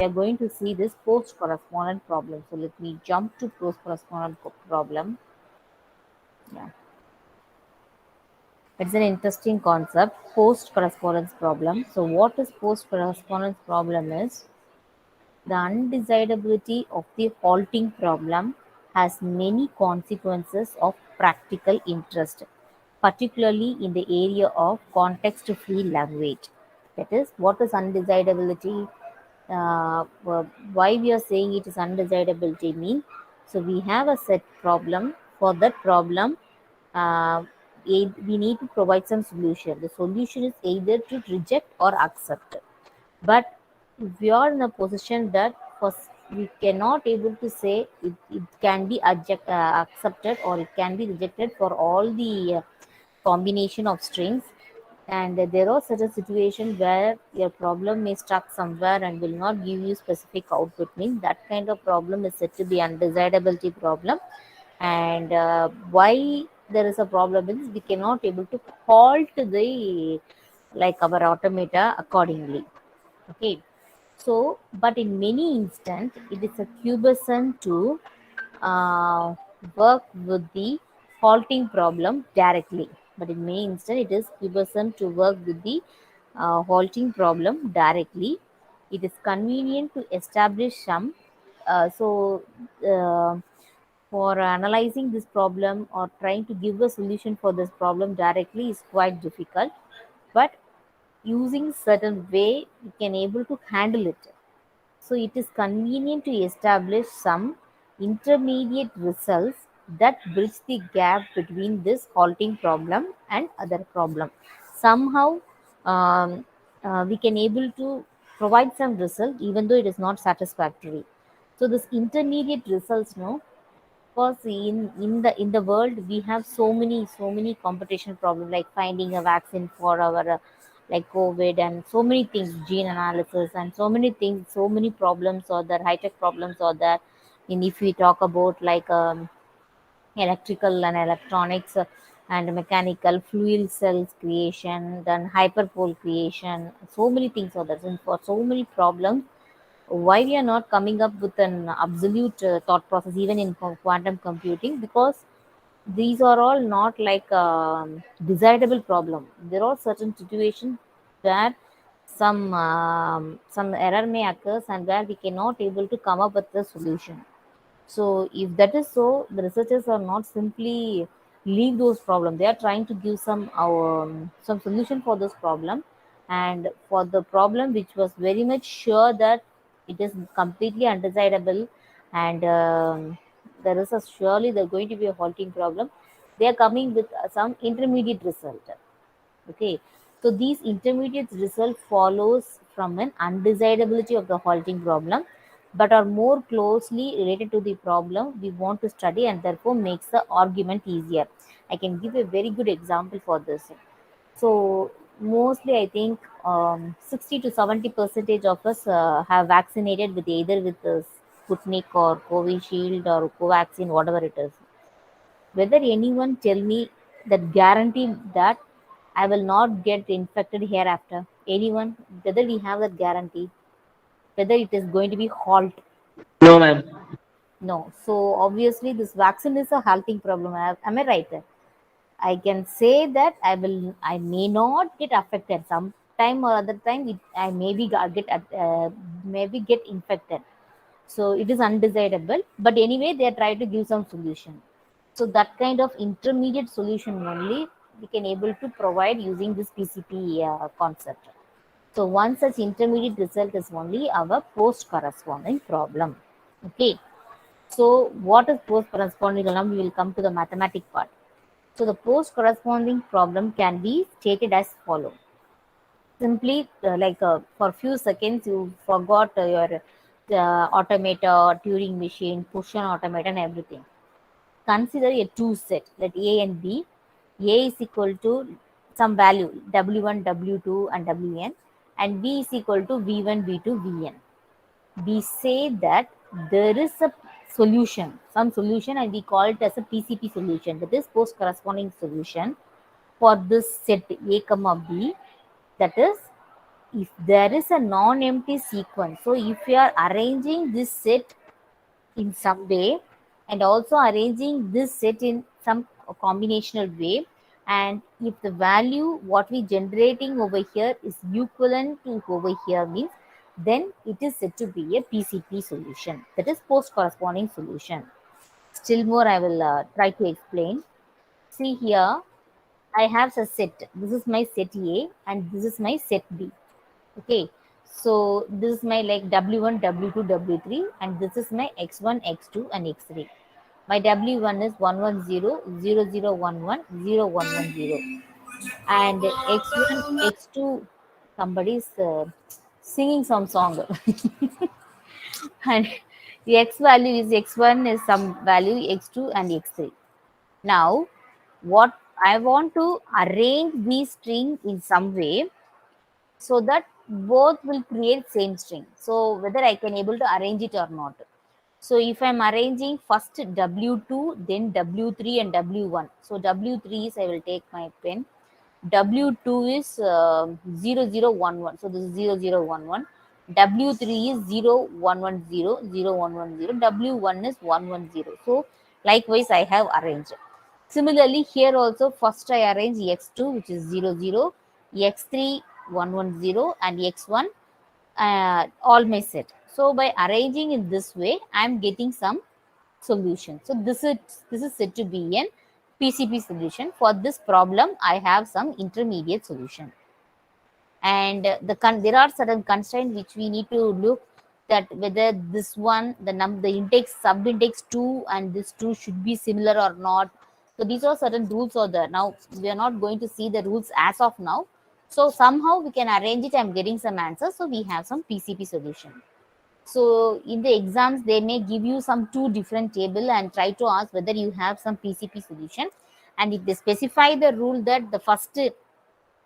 we are going to see this post-correspondent problem. So let me jump to post-correspondent problem. Yeah, it's an interesting concept, post-correspondence problem. So what is post-correspondence problem is the undecidability of the halting problem has many consequences of practical interest, particularly in the area of context-free language. That is, what is undecidability? Why we are saying it is undecidability mean? So we have a set problem. For that problem, uh, we need to provide some solution. The solution is either to reject or accept. But if we are in a position that first we cannot able to say it can be accepted or it can be rejected for all the combination of strings, and there are such a situation where your problem may stuck somewhere and will not give you specific output, means that kind of problem is said to be undesirability problem. And why there is a problem is we cannot able to halt the like our automata accordingly. Okay, so but in many instances it is a cubism to uh, work with the halting problem directly. But in many instances it is cubism to work with the halting problem directly. It is convenient to establish some. So for analyzing this problem or trying to give a solution for this problem directly is quite difficult, but using certain way we can able to handle it. So it is convenient to establish some intermediate results that bridge the gap between this halting problem and other problem. Somehow we can able to provide some result even though it is not satisfactory. So this intermediate results, no, because in the world we have so many competition problems like finding a vaccine for our like COVID and so many things, gene analysis and so many things, so many problems are there, high tech problems are there. And if we talk about like electrical and electronics and mechanical fuel cells creation, then hyperpole creation, so many things are there. And for so many problems, why we are not coming up with an absolute thought process even in quantum computing? Because these are all not like desirable problem. There are certain situations where some error may occur and where we cannot able to come up with a solution. So if that is so, the researchers are not simply leave those problems. They are trying to give some solution for this problem, and for the problem which was very much sure that it is completely undesirable, and there is a surely there going to be a halting problem. They are coming with some intermediate result. Okay, so these intermediate result follows from an undesirability of the halting problem, but are more closely related to the problem we want to study and therefore makes the argument easier. I can give a very good example for this. So mostly I think 60 to 70 percentage of us have vaccinated with either with the Sputnik or Covishield or Covaxin, whatever it is. Whether anyone tell me that guarantee that I will not get infected hereafter? Anyone? Whether we have that guarantee? Whether it is going to be halt? No, ma'am. No. So obviously this vaccine is a halting problem. Am I right? I can say that I may not get affected. Some time or other time, I maybe maybe get infected. So it is undesirable. But anyway, they are trying to give some solution. So that kind of intermediate solution only we can able to provide using this PCP concept. So one such intermediate result is only our post corresponding problem. Okay. So what is post corresponding problem? We will come to the mathematic part. So the post corresponding problem can be stated as follow. Simply for few seconds you forgot your automata, Turing machine, Push automata and everything. Consider a two set, let A and B. A is equal to some value W1, W2 and Wn, and B is equal to V1, V2, Vn. We say that there is a solution, some solution, and we call it as a PCP solution, that is post corresponding solution for this set A comma B, that is if there is a non-empty sequence, so if you are arranging this set in some way and also arranging this set in some combinational way, and if the value what we generating over here is equivalent to over here means, then it is said to be a PCP solution, that is post corresponding solution. Still more I will try to explain. See here, I have a set. This is my set A and this is my set B. Okay. So this is my like W1, W2, W3, and this is my X1, X2, and X3. My W1 is 110, 0011, 0110. And X1, X2, somebody is singing some song. And the X value is X1 is some value, X2 and X3. Now, what I want to arrange these strings in some way so that both will create same string. So whether I can able to arrange it or not. So if I'm arranging first W2, then W3 and W1. So W3 is, I will take my pen. W2 is 0011. So this is 0011. W3 is 0110, 0110. W1 is 110. So likewise, I have arranged. Similarly, here also first I arrange X2, which is 00, X3 110, and X1 all my set. So by arranging in this way, I am getting some solution. So this is said to be an PCP solution. For this problem, I have some intermediate solution. And there are certain constraints which we need to look, that whether this one, the index, sub-index 2 and this 2 should be similar or not. So these are certain rules are there. Now, we are not going to see the rules as of now. So somehow we can arrange it. I'm getting some answers. So we have some PCP solution. So in the exams, they may give you some two different table and try to ask whether you have some PCP solution. And if they specify the rule that the first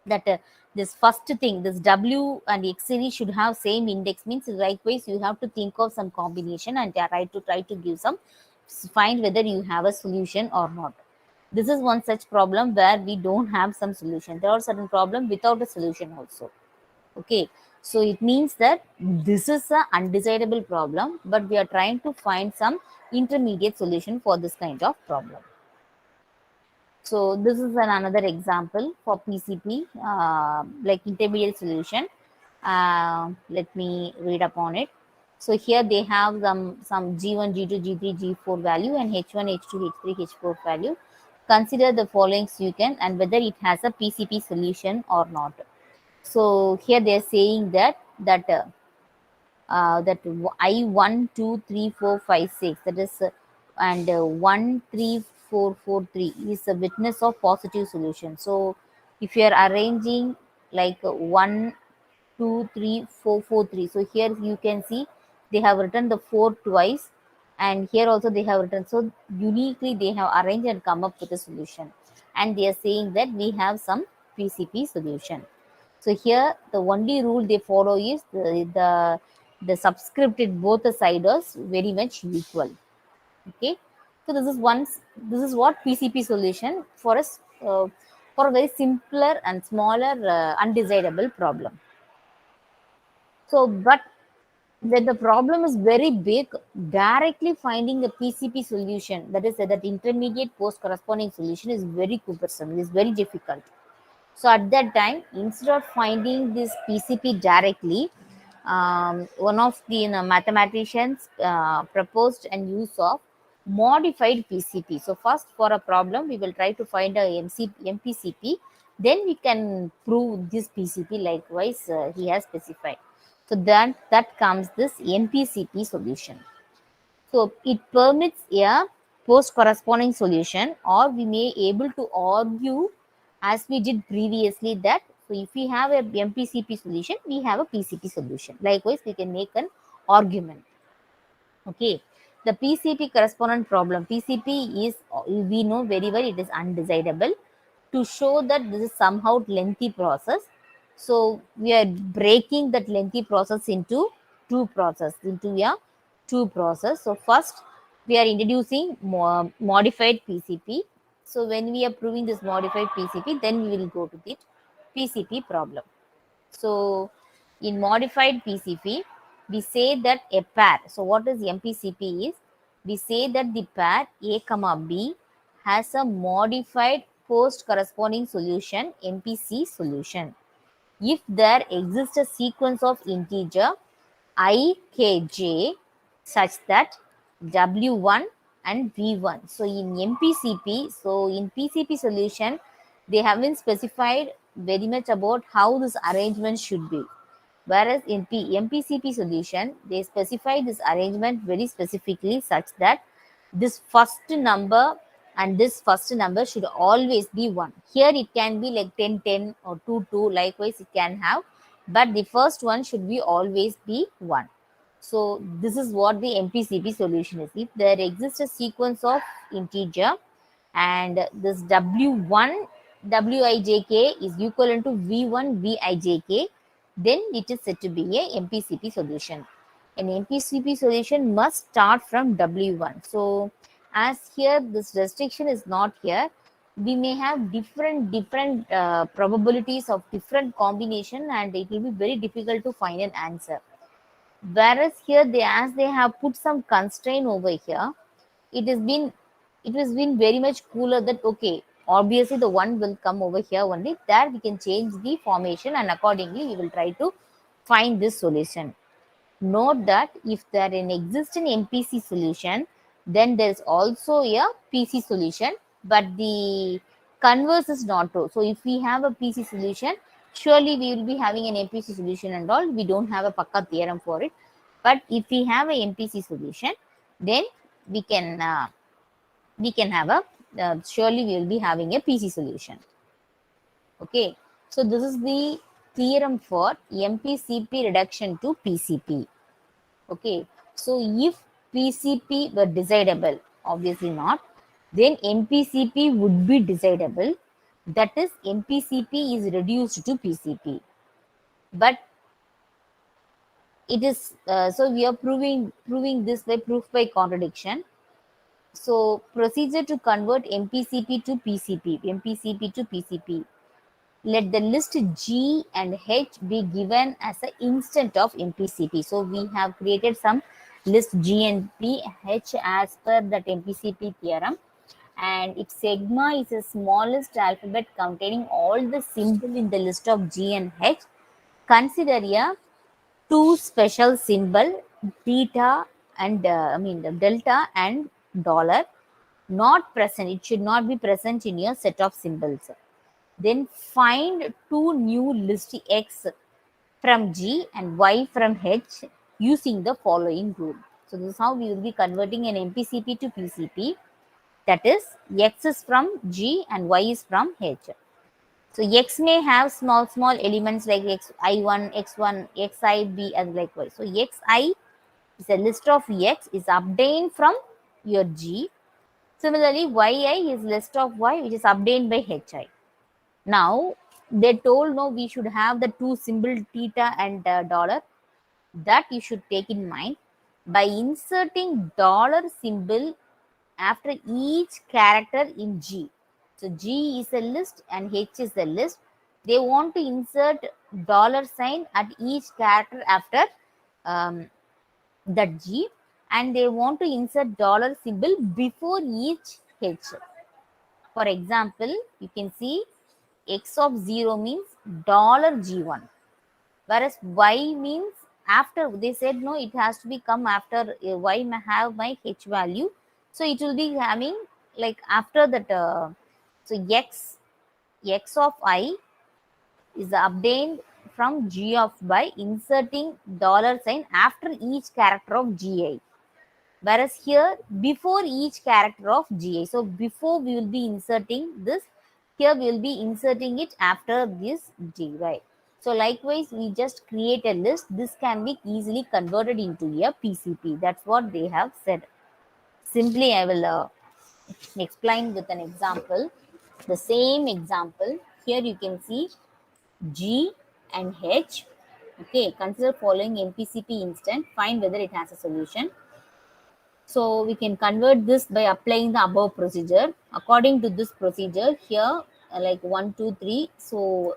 that this first thing, this W and X series should have same index means, likewise you have to think of some combination and try to give some, find whether you have a solution or not. This is one such problem where we don't have some solution. There are certain problem without a solution also. Okay, so it means that this is a undecidable problem, but we are trying to find some intermediate solution for this kind of problem. So this is another example for PCP, like intermediate solution. Let me read upon it. So here they have some G1, G2, G3, G4 value and H1, H2, H3, H4 value. Consider the following sequence and whether it has a PCP solution or not. So here they are saying that that I 1, 2, 3, 4, 5, 6, that is and 1, 3, 4, 4, 3 is a witness of positive solution. So if you are arranging like 1, 2, 3, 4, 4, 3, so here you can see they have written the 4 twice, and here also they have written, so uniquely they have arranged and come up with a solution, and they are saying that we have some PCP solution. So here the only rule they follow is the subscripted both the sides are very much equal. Okay, so this is what PCP solution for us, for a very simpler and smaller undecidable problem. So, but when the problem is very big, directly finding a PCP solution, that is that intermediate post corresponding solution, is very cumbersome, is very difficult. So at that time, instead of finding this PCP directly, one of the mathematicians proposed a use of modified PCP. So first, for a problem, we will try to find a MPCP. Then we can prove this PCP. Likewise, he has specified. So that comes this MPCP solution. So it permits a post corresponding solution, or we may able to argue as we did previously that, so if we have a MPCP solution, we have a PCP solution. Likewise, we can make an argument. Okay, the PCP correspondent problem. PCP is, we know very well, it is undecidable. To show that this is somehow lengthy process, so we are breaking that lengthy process into two process. So first, we are introducing modified PCP. So when we are proving this modified PCP, then we will go to the PCP problem. So In modified PCP, we say that a pair. So what is MPCP is, we say that the pair A comma B has a modified post corresponding solution, MPC solution, if there exists a sequence of integer ikj such that w1 and v1. So in MPCP, so in PCP solution, they haven't specified very much about how this arrangement should be. Whereas in MPCP solution, they specify this arrangement very specifically such that this first number and this first number should always be 1. Here it can be like 10, 10 or 2, 2. Likewise, it can have. But the first one should be always be 1. So this is what the MPCP solution is. If there exists a sequence of integer and this W1 Wij is equivalent to V1 Vijk, then it is said to be a MPCP solution. An MPCP solution must start from W1. So as here this restriction is not here, we may have different probabilities of different combination, and it will be very difficult to find an answer. Whereas here as they have put some constraint over here, it has been very much cooler that okay, obviously the one will come over here only, there we can change the formation and accordingly we will try to find this solution. Note that if there an existing MPC solution, then there is also a PC solution, but the converse is not true. So if we have a PC solution, surely we will be having an MPC solution and all. We don't have a Pakka theorem for it. But if we have a MPC solution, then we can have a surely we will be having a PC solution. Okay, so this is the theorem for MPCP reduction to PCP. Okay, so if PCP were decidable, obviously not, then MPCP would be decidable. That is, MPCP is reduced to PCP. But it is so we are proving this by proof by contradiction. So procedure to convert MPCP to PCP, MPCP to PCP. Let the list G and H be given as an instant of MPCP. So we have created some list G and H as per that MPCP theorem. And if sigma is the smallest alphabet containing all the symbol in the list of G and H, consider a two special symbol theta and the delta and dollar not present. It should not be present in your set of symbols. Then find two new list X from G and Y from H using the following rule. So this is how we will be converting an MPCP to PCP. That is, X is from G and Y is from H. So X may have small elements like Xi1, X1, Xib and likewise. So Xi is a list of X is obtained from your G. Similarly, Yi is list of Y which is obtained by Hi. Now they told no, we should have the two symbol theta and dollar. That you should take in mind by inserting dollar symbol after each character in G. So G is a list and H is a list. They want to insert dollar sign at each character after that G, and they want to insert dollar symbol before each H. For example, you can see X of 0 means $G1, whereas Y means after. They said no, it has to be come after Y may have my H value, so it will be having like after that. So X of I is obtained from G of by inserting dollar sign after each character of GI. Whereas here before each character of GI. So before we will be inserting this, here we will be inserting it after this G, right? So likewise, we just create a list. This can be easily converted into a PCP. That's what they have said. Simply, I will explain with an example. The same example. Here you can see G and H. Okay, consider following MPCP instant. Find whether it has a solution. So we can convert this by applying the above procedure. According to this procedure, here like 1, 2, 3. So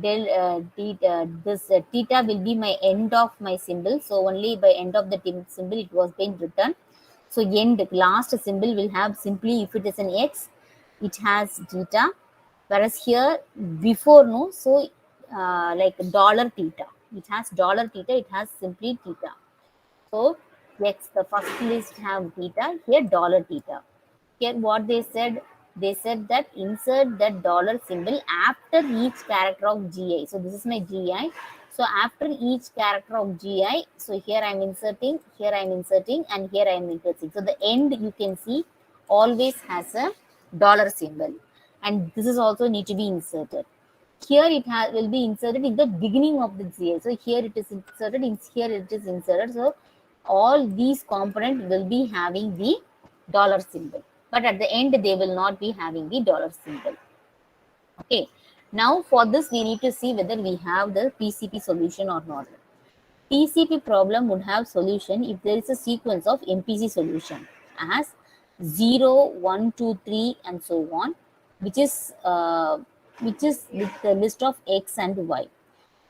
this theta will be my end of my symbol. So only by end of the symbol it was being written. So end last symbol will have simply, if it is an x, it has theta, whereas here before no, so like dollar theta, it has dollar theta, it has simply theta. So x, the first list have theta, here dollar theta. Here what they said that insert that dollar symbol after each character of GI. So this is my GI. So after each character of GI, so here I'm inserting, here I'm inserting, and here I'm inserting. So the end you can see always has a dollar symbol, and this is also need to be inserted. Here it will be inserted in the beginning of the GI. So here it is inserted, in here it is inserted. So all these components will be having the dollar symbol, but at the end they will not be having the dollar symbol. Okay, now for this we need to see whether we have the PCP solution or not. PCP problem would have solution if there is a sequence of MPC solution as 0, 1, 2, 3 and so on, which is with the list of x and y.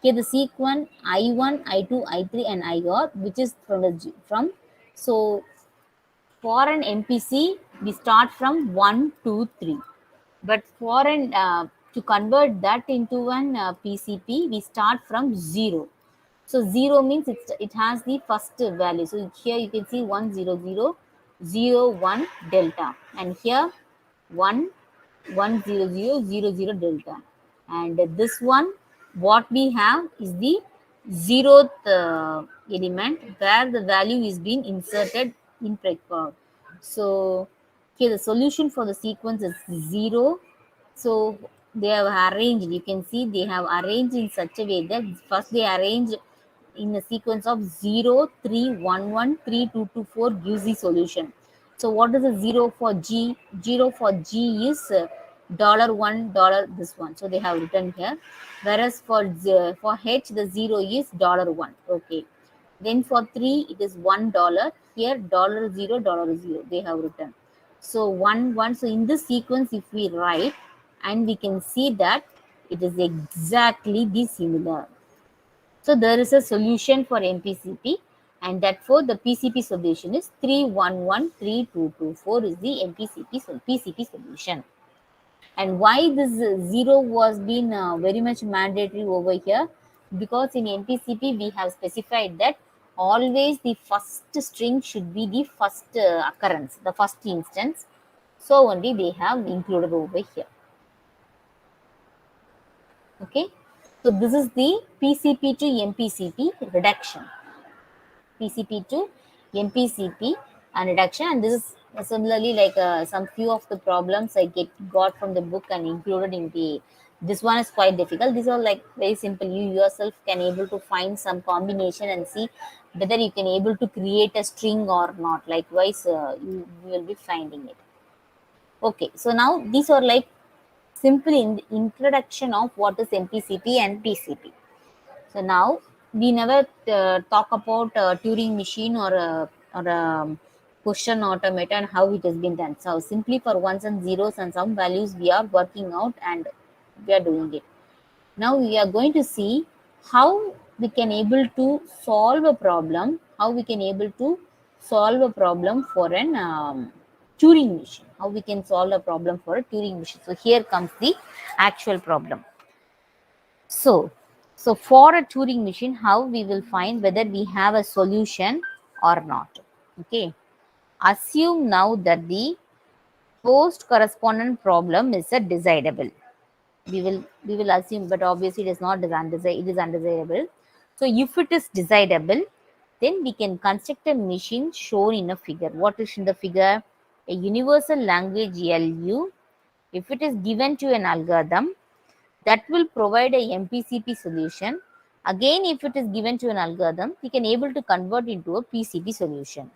Here the sequence I1, I2, I3 and IR, which is from so for an MPC we start from 1, 2, 3. But for an to convert that into an PCP, we start from 0. So 0 means it has the first value. So here you can see 1, 0, 0, 0, 1 delta, and here 1, 1, 0, 0, 0, 0 delta. And this one, what we have is the zeroth element where the value is being inserted in precord. So here the solution for the sequence is 0. So they have arranged, you can see they have arranged in such a way that first they arrange in a sequence of 0, 3, 1, 1, 3, 2, 2, 4 gives the solution. So what is the 0 for G? 0 for G is $1, this one. So they have written here. Whereas for H, the 0 is $1. Okay. Then for 3, it is $1. Here $0, $0. They have written. So 1, 1. So in this sequence, if we write, and we can see that it is exactly the similar. So there is a solution for MPCP, and therefore the PCP solution is 31132224 is the PCP solution. And why this 0 was been very much mandatory over here? Because in MPCP we have specified that always the first string should be the first occurrence, the first instance. So only they have included over here. Okay. So this is the PCP to MPCP reduction. PCP to MPCP and reduction, and this is similarly like some few of the problems I got from the book and included in the. This one is quite difficult. These are like very simple. You yourself can able to find some combination and see whether you can able to create a string or not. Likewise, you will be finding it. Okay, so now these are like simple introduction of what is MPCP and PCP. So now we never talk about Turing machine or question automata and how it has been done. So simply for ones and zeros and some values we are working out and we are doing it. Now we are going to see how we can able to solve a problem. How we can able to solve a problem for an Turing machine. How we can solve a problem for a Turing machine. So here comes the actual problem. So for a Turing machine, how we will find whether we have a solution or not. Okay. Assume now that the post correspondent problem is a decidable. We will assume, but obviously it is not it is undesirable. So if it is decidable, then we can construct a machine shown in a figure. What is in the figure? A universal language LU. If it is given to an algorithm, that will provide a MPCP solution. Again, if it is given to an algorithm, we can able to convert into a PCP solution.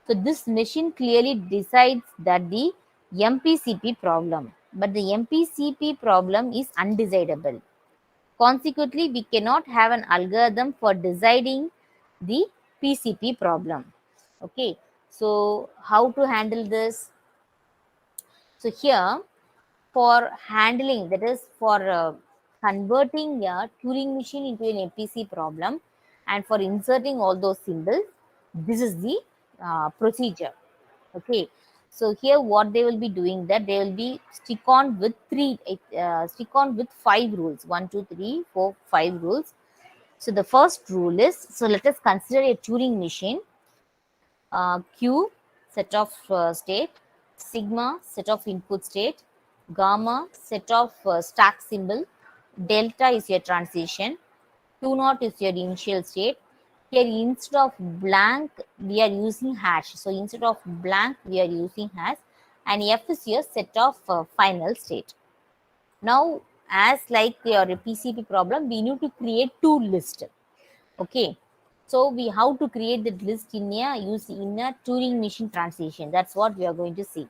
So this machine clearly decides that the MPCP problem, but the MPCP problem is undecidable. Consequently, we cannot have an algorithm for deciding the PCP problem. Okay, so how to handle this? So here, for handling, that is for converting a Turing machine into an MPC problem, and for inserting all those symbols, this is the procedure. Okay, so here what they will be doing, that they will be stick on with five rules, 1 2 3 4 5 rules. So the first rule is, so let us consider a Turing machine. Q, set of state, sigma, set of input state, gamma, set of stack symbol, delta is your transition, Q naught is your initial state. Here instead of blank, we are using hash. So instead of blank, we are using hash, and F is your set of final state. Now, as like your PCP problem, we need to create two lists. Okay, so we how to create the list in a Turing machine transition. That's what we are going to see.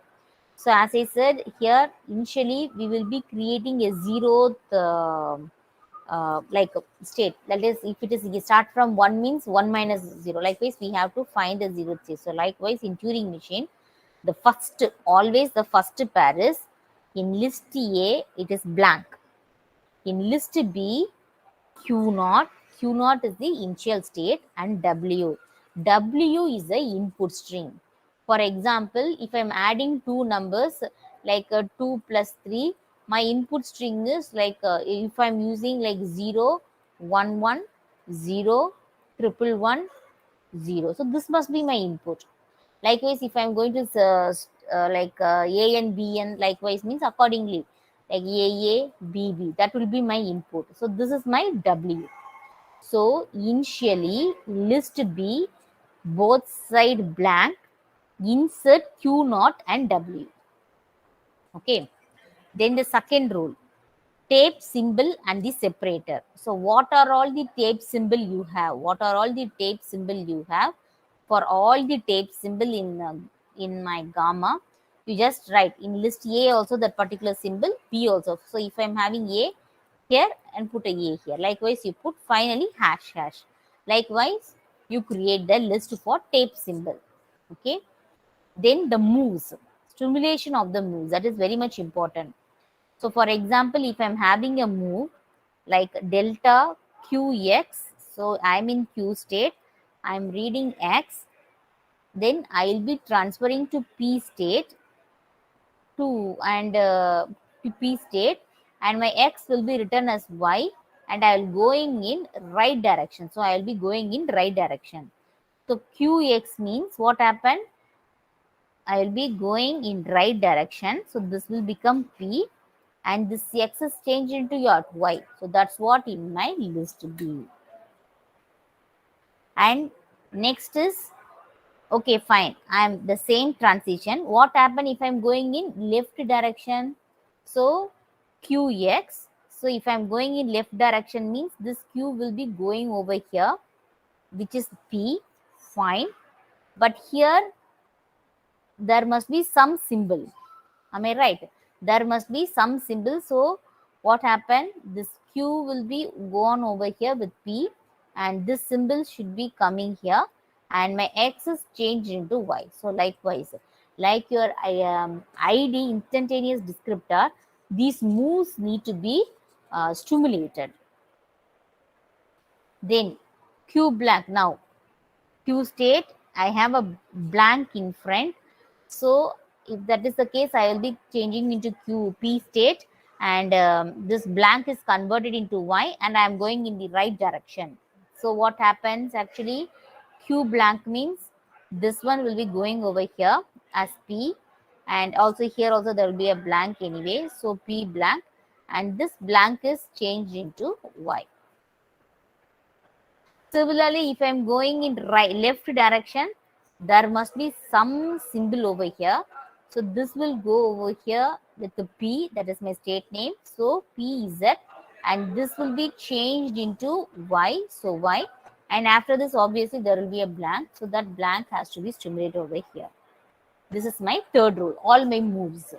So as I said here, initially we will be creating a zeroth like state. That is, if it is, you start from 1 means 1 minus 0. Likewise, we have to find the zeroth state. So likewise, in Turing machine, the first, always the first pair is, in list A, it is blank. In list B, Q naught. Q naught is the initial state, and W. W is the input string. For example, if I'm adding two numbers like 2 plus 3, my input string is like, if I'm using like 0, 1, 1, 0, 1, 0. So this must be my input. Likewise, if I'm going to A and B, and likewise means accordingly, like A, B, B, that will be my input. So this is my W. So initially, list B, both side blank, insert Q naught and W. Okay. Then the second rule, tape symbol and the separator. So what are all the tape symbol you have? What are all the tape symbol you have? For all the tape symbol in my gamma, you just write in list A also that particular symbol, B also. So if I'm having A here and put a A here. Likewise, you put finally hash hash. Likewise, you create the list for tape symbol. Okay. Then the moves, stimulation of the moves, that is very much important. So for example, if I'm having a move like delta qx, so I'm in q state, I'm reading x, then I'll be transferring to p state to and p state, and my x will be written as y, and I'll going in right direction. So I'll be going in right direction. So qx means what happened? I will be going in right direction. So this will become P, and this X is changed into your Y. So that's what in my list B. And next is, okay, fine. I'm the same transition. What happen if I'm going in left direction? So QX. So if I'm going in left direction means this Q will be going over here, which is P. Fine. But here there must be some symbol. Am I right? There must be some symbol. So what happened? This Q will be gone over here with P, and this symbol should be coming here, and my X is changed into Y. So likewise, like your ID instantaneous descriptor, these moves need to be stimulated. Then Q blank. Now Q state, I have a blank in front. So if that is the case, I will be changing into QP state, and this blank is converted into Y, and I am going in the right direction. So what happens actually? Q blank means this one will be going over here as P, and also here also there will be a blank anyway. So P blank, and this blank is changed into Y. Similarly, if I'm going in right left direction, there must be some symbol over here. So this will go over here with the P, that is my state name. So P is Z, and this will be changed into Y. So Y, and after this, obviously there will be a blank. So that blank has to be stimulated over here. This is my third rule. All my moves.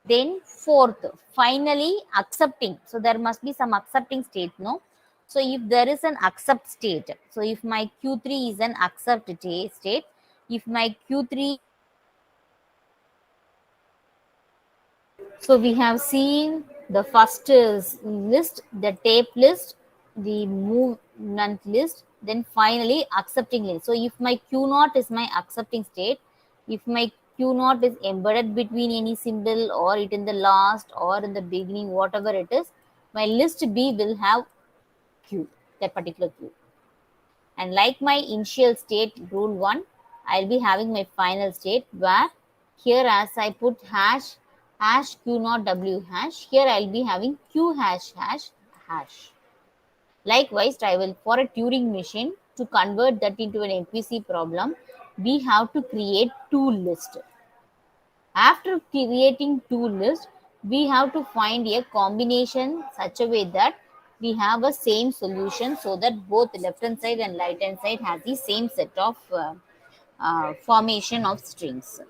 Then fourth, finally accepting. So there must be some accepting state, no? So if there is an accept state, so if my Q3 is an accept state, if my Q3, so we have seen The first is list, the tape list, the movement list, then finally accepting list. So if my Q naught is my accepting state, if my Q naught is embedded between any symbol or it in the last or in the beginning, whatever it is, my list B will have Q, that particular Q. And like my initial state rule 1, I'll be having my final state where here as I put hash q naught w hash, here I'll be having q hash hash hash. Likewise, I will for a Turing machine to convert that into an MPC problem, we have to create two lists. After creating two lists, we have to find a combination such a way that we have a same solution so that both left hand side and right hand side has the same set of formation of strings.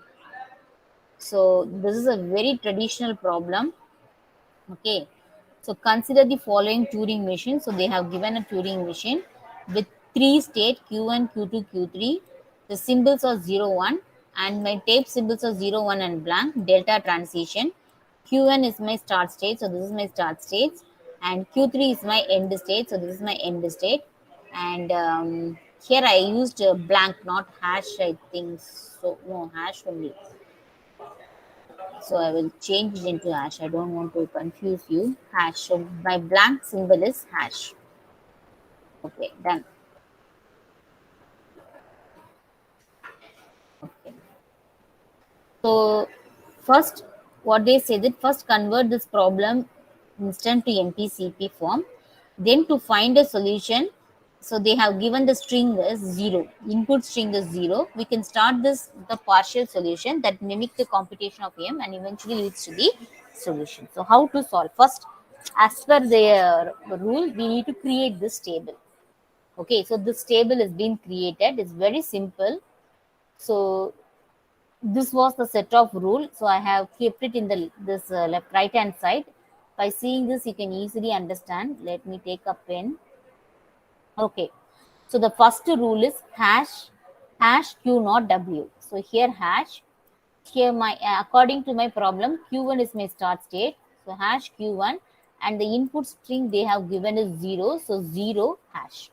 So this is a very traditional problem. Okay, so consider the following Turing machine. So they have given a Turing machine with three state Q1, Q2, Q3. The symbols are 0, 1 and my tape symbols are 0, 1 and blank, delta transition. Q1 is my start state, so this is my start state, and Q3 is my end state, so this is my end state. And here I used blank, not hash, I think. So no, hash only. So I will change it into hash. I don't want to confuse you. Hash. So my blank symbol is hash. Okay, done. Okay. So first, what they say that first convert this problem instant to MPCP form. Then to find a solution, so they have given the string as 0. Input string is 0. We can start this the partial solution that mimic the computation of M and eventually leads to the solution. So how to solve? First, as per their rule, we need to create this table. Okay, so this table is being created. It's very simple. So this was the set of rule, so I have kept it in the this left right hand side. By seeing this you can easily understand. Let me take a pen. Okay, so the first rule is hash q naught w. So here hash, here my according to my problem q1 is my start state, so hash q1, and the input string they have given is 0, so 0 hash.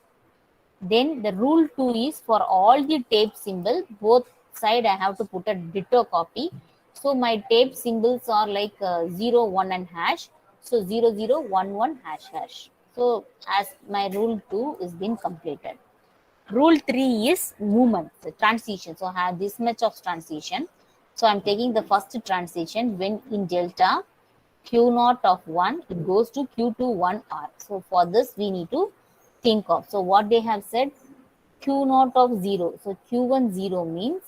Then the rule 2 is for all the tape symbol, both side I have to put a ditto copy. So my tape symbols are like 0, 1 and hash. So 0, 0, 1, 1 hash hash. So as my rule 2 is been completed. Rule 3 is movement, the transition. So I have this much of transition. So I'm taking the first transition when in delta q naught of 1, it goes to q2 1r. So for this we need to think of. So what they have said, q naught of 0. So q1 0 means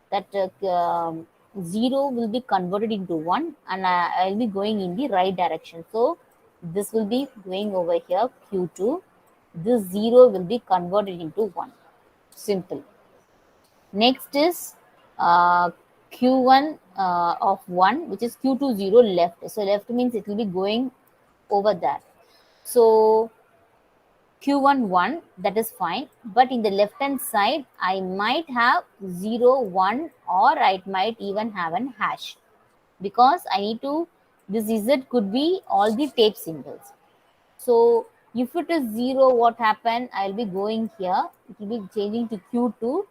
that 0 will be converted into 1 and I'll be going in the right direction. So this will be going over here q2. This 0 will be converted into 1. Simple. Next is q1 of 1, which is q2 0 left. So left means it will be going over there. So q1 1, that is fine, but in the left hand side I might have 0 1 or I might even have an hash, because I need to, this z could be all the tape symbols. So if it is 0, what happened, I'll be going here, it will be changing to q2.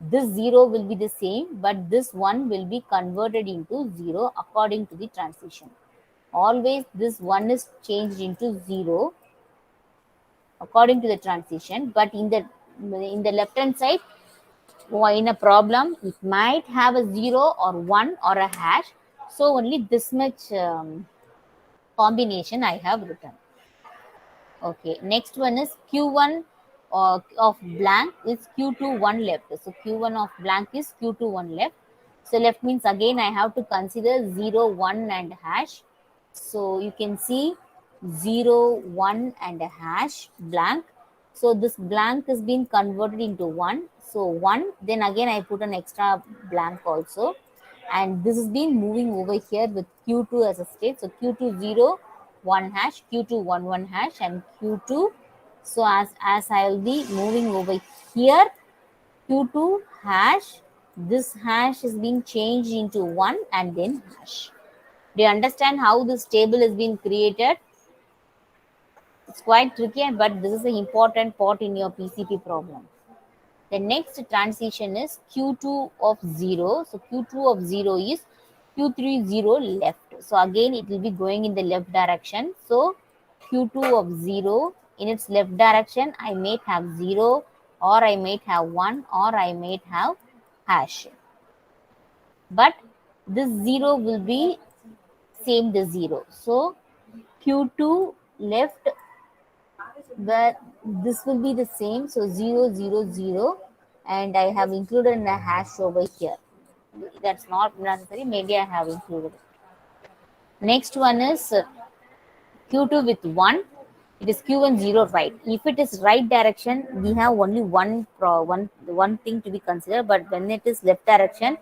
This 0 will be the same, but this 1 will be converted into 0 according to the transition. Always this 1 is changed into 0 according to the transition, but in the left hand side, in a problem it might have a 0 or 1 or a hash. So only this much combination I have written. Okay, next one is q1 of blank is q2 1 left. So q1 of blank is q2 1 left. So left means again I have to consider 0 1 and hash. So you can see 0 1 and a hash blank. So this blank is being converted into 1. So 1, then again I put an extra blank also, and this is being moving over here with q2 as a state. So q2 0 1 hash, q2 1 1 hash, and q2. So as I will be moving over here, q2 hash, this hash is being changed into 1 and then hash. Do you understand how this table has been created? It's quite tricky, but this is an important part in your PCP problem. The next transition is Q2 of 0. So Q2 of 0 is Q3 0 left. So again it will be going in the left direction. So Q2 of 0 in its left direction, I may have 0, or I may have 1, or I may have hash. But this 0 will be same the 0. So Q2 left, where this will be the same. So 0 0 0, and I have included a hash over here. That's not necessary, maybe I have included it. Next one is Q2 with 1. It is Q1 0 right. If it is right direction, we have only one thing to be considered. But when it is left direction,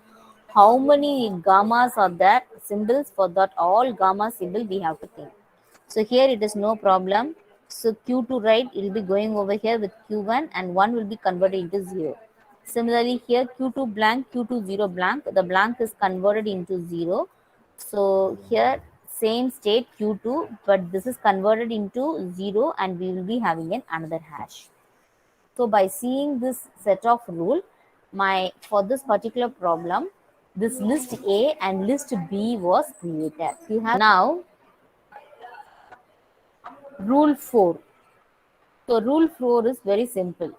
how many gammas are there, symbols? For that all gamma symbol we have to think. So here it is no problem. So Q2 right, it will be going over here with Q1, and 1 will be converted into 0. Similarly here Q2 blank, Q2 0 blank, the blank is converted into 0. So here same state Q2, but this is converted into 0, and we will be having another hash. So by seeing this set of rule, for this particular problem, this list A and list B was created. You have now rule 4. So rule 4 is very simple.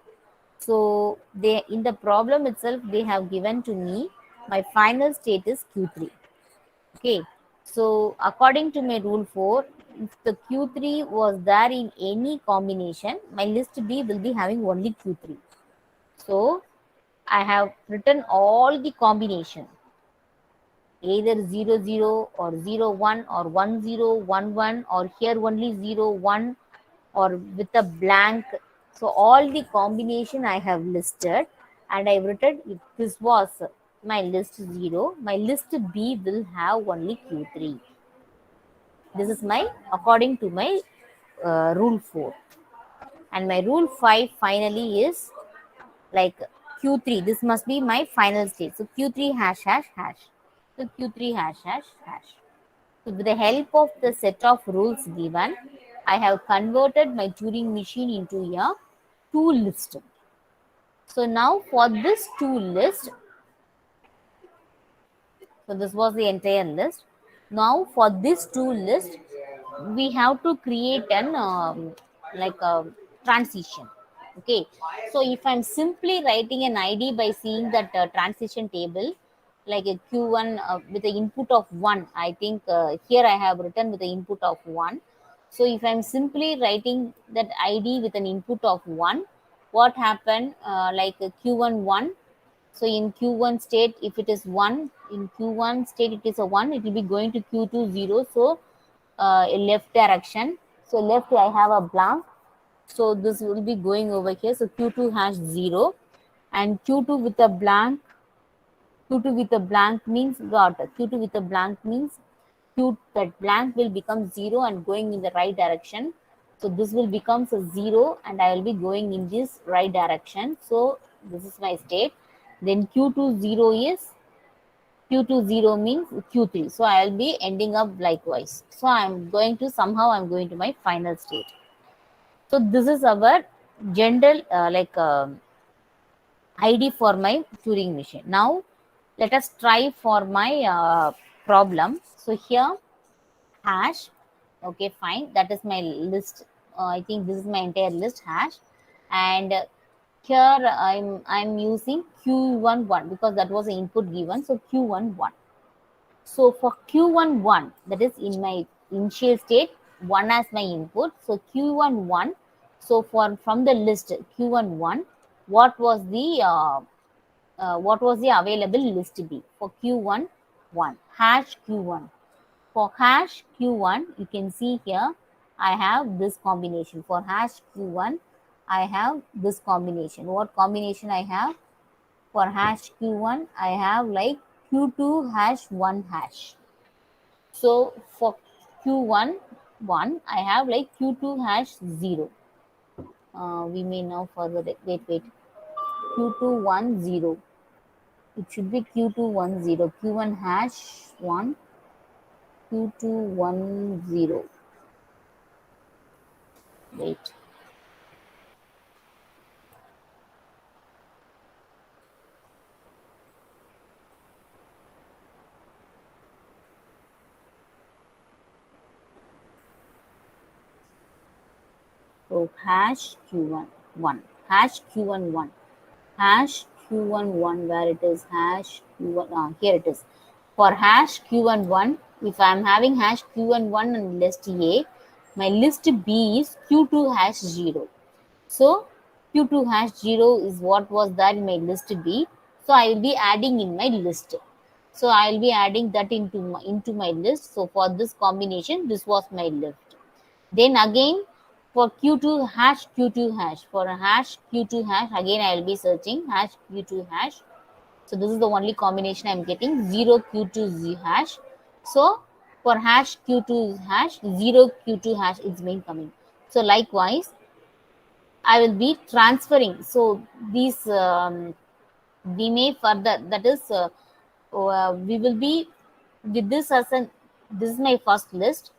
So they, in the problem itself, they have given to me my final state is Q3. Okay. So according to my rule 4, if the Q3 was there in any combination, my list B will be having only Q3. So I have written all the combination, either 0 0 or 0 1 or 1 0 1 1, or here only 0 1 or with a blank. So all the combination I have listed, and I've written if this was my list 0, my list B will have only Q3. This is my according to my rule 4. And my rule 5 finally is like Q3. This must be my final state. So Q3 hash hash hash. So Q3 hash hash hash. So with the help of the set of rules given, I have converted my Turing machine into a tool list. So now for this tool list, so this was the entire list. Now for this tool list, we have to create an like a transition. Okay. So if I'm simply writing an ID by seeing that transition table, like a Q1 with the input of 1, I think here I have written with the input of 1. So if I'm simply writing that ID with an input of 1, what happened like a Q1 1. So in Q1 state, if it is 1, in Q1 state it is a 1, it will be going to Q2 0. So left direction. So left I have a blank. So this will be going over here. So Q2 hash 0, and Q2 with a blank. Q2 with a blank means what? Q2 with a blank means that blank will become 0 and going in the right direction. So this will become a 0, and I will be going in this right direction. So this is my state. Then Q2 0 is Q2 0 means Q3. So I will be ending up likewise. So I'm going to I'm going to my final state. So this is our general ID for my Turing machine. Now let us try for my problem. So here hash, okay, fine, that is my list. I think this is my entire list hash, and here I'm using Q11 because that was the input given. So Q11. So for Q11, that is in my initial state, 1 as my input. So Q11. So from the list Q11, what was the available list B for Q11 hash Q1. For hash Q1, you can see here I have this combination. For hash Q1, I have this combination. What combination I have? For hash Q1, I have like Q2 hash 1 hash. So for Q1 1, I have like Q2 hash 0. We may now further wait. Q2 1 0. It should be Q2 1 0. Q1 hash 1. Q210. Wait. So hash Q11, hash Q11, hash Q11, where it is hash Q1, here it is. For hash Q11, if I am having hash Q11 and list A, my list B is Q2 hash 0. So Q2 hash 0 is what was that in my list B. So I will be adding in my list. So I will be adding that into my list. So for this combination, this was my list. Then again for Q2 hash Q2 hash, for a hash Q2 hash, again I will be searching hash Q2 hash. So this is the only combination I'm getting, 0 Q2 Z hash. So for hash Q2 hash, 0 Q2 hash is main coming. So likewise, I will be transferring. So these we may further, that is we will be with this as an, this is my first list,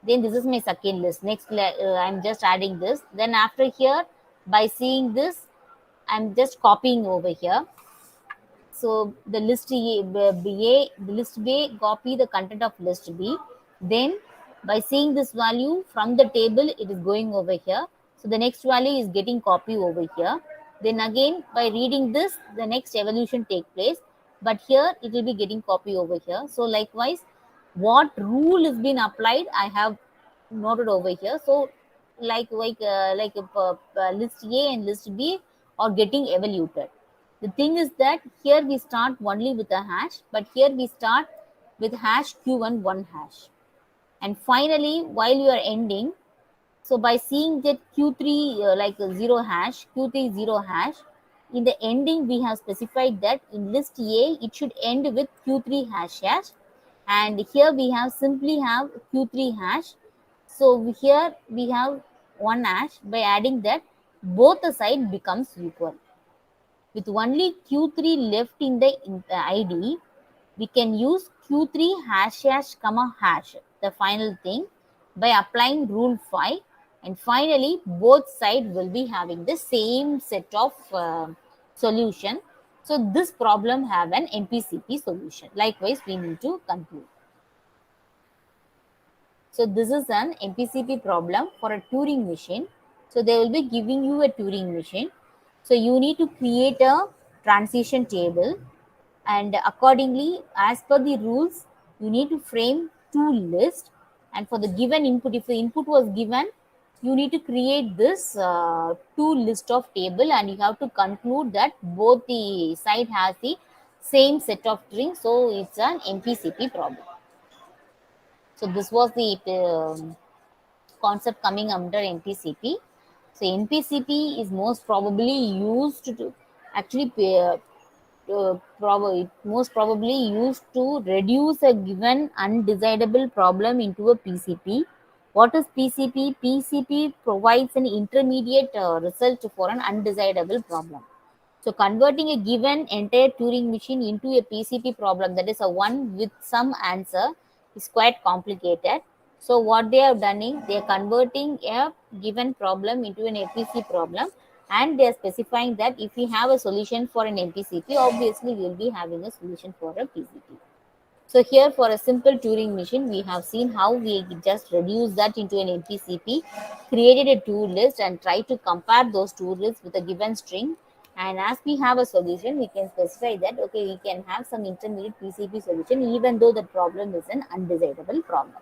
then this is my second list. Next I'm just adding this. Then after here, by seeing this, I'm just copying over here. So the list the list B copy the content of list B. Then by seeing this value from the table, it is going over here. So the next value is getting copy over here. Then again by reading this, the next evolution take place. But here it will be getting copy over here. So likewise, what rule is being applied, I have noted over here. So list A and list B are getting evaluated. The thing is that here we start only with a hash, but here we start with hash Q1 1 hash. And finally, while you are ending, so by seeing that Q3 0 hash, Q3 0 hash, in the ending we have specified that in list A it should end with Q3 hash hash, and here we have simply have Q3 hash. So here we have one hash. By adding that, both the side becomes equal. With only Q3 left in the ID, we can use Q3 hash hash comma hash, the final thing, by applying rule 5. And finally, both sides will be having the same set of solution. So this problem have an MPCP solution. Likewise, we need to conclude. So this is an MPCP problem for a Turing machine. So they will be giving you a Turing machine. So you need to create a transition table, and accordingly, as per the rules, you need to frame two lists. And for the given input, if the input was given, you need to create this two list of table, and you have to conclude that both the side has the same set of strings. So it's an MPCP problem. So this was the concept coming under MPCP. So MPCP is most probably used to actually most probably used to reduce a given undesirable problem into a PCP. What is PCP? PCP provides an intermediate result for an undesirable problem. So converting a given entire Turing machine into a PCP problem, that is a one with some answer, is quite complicated. So what they have done is they are converting a given problem into an MPC problem, and they are specifying that if we have a solution for an MPCP, obviously we will be having a solution for a PCP. So here for a simple Turing machine, we have seen how we just reduce that into an MPCP, created a tool list and try to compare those tool lists with a given string. And as we have a solution, we can specify that, okay, we can have some intermediate PCP solution even though the problem is an undesirable problem.